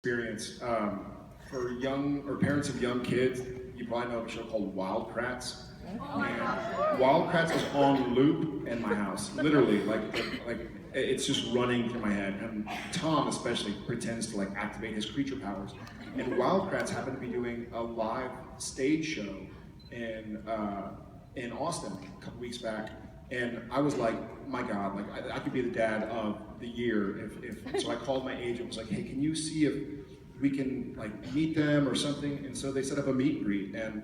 Experience. For young or parents of young kids, you probably know of a show called Wild Kratts. And Wild Kratts is on loop in my house, literally. Like it's just running through my head. And Tom especially pretends to like activate his creature powers. And Wild Kratts happened to be doing a live stage show in Austin a couple weeks back. And I was like, my God, like I could be the dad of the year if so I called my agent, was like, hey, can you see if we can like meet them or something? And so they set up a meet and greet, and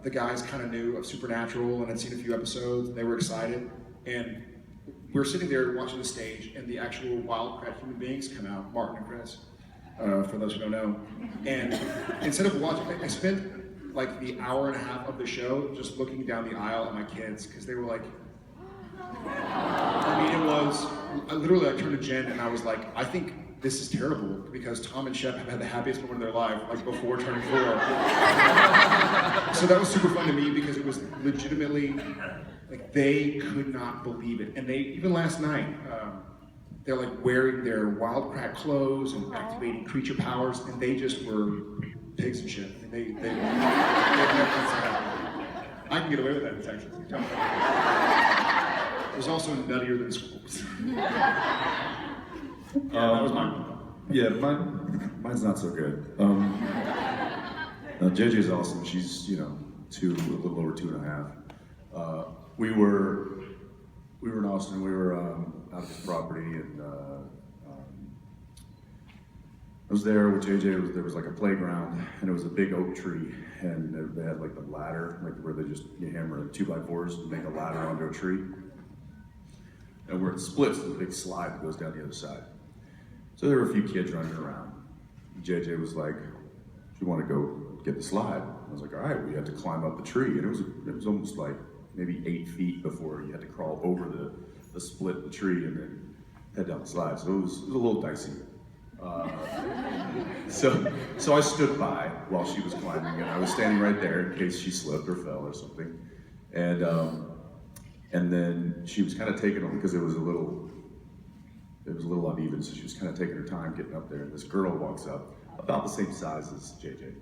the guys kind of knew of Supernatural and had seen a few episodes. They were excited, and we were sitting there watching the stage, and the actual Wild Krat human beings come out, Martin and Chris, for those who don't know. And instead of watching, I spent like the hour and a half of the show just looking down the aisle at my kids, because they were like, I mean, literally I turned to Jen and I was like, I think this is terrible because Tom and Shep have had the happiest moment of their life, like before turning 4. So that was super fun to me because it was legitimately, like they could not believe it. And they, even last night, they're like wearing their Wild Krat clothes and activating creature powers, and they just were pigs and shit. I mean, they I can get away with that in Texas. It was also nuttier than schools. That was mine. Yeah, mine's not so good. JJ's awesome. She's, a little over 2.5. We were in Austin. We were out at this property, and I was there with JJ. There was like a playground, and it was a big oak tree, and they had like the ladder, like where they just hammer 2x4s to make a ladder onto a tree. And where it splits, there's a big slide that goes down the other side. So there were a few kids running around. JJ was like, "Do you want to go get the slide?" I was like, "All right." We had to climb up the tree, and it was almost like maybe 8 feet before you had to crawl over the split of the tree and then head down the slide. So it was a little dicey. So I stood by while she was climbing, and I was standing right there in case she slipped or fell or something. And then she was kind of taking it because it was a little uneven, so she was kind of taking her time getting up there. And this girl walks up, about the same size as JJ.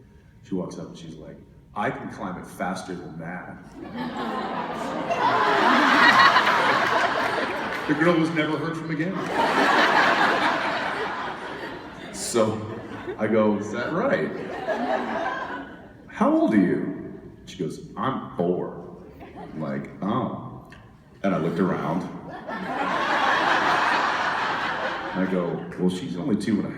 She walks up and she's like, "I can climb it faster than that." The girl was never heard from again. So I go, "Is that right? How old are you?" She goes, "I'm 4. I'm like, "Oh." And I looked around. I go, "Well, she's only 2.5.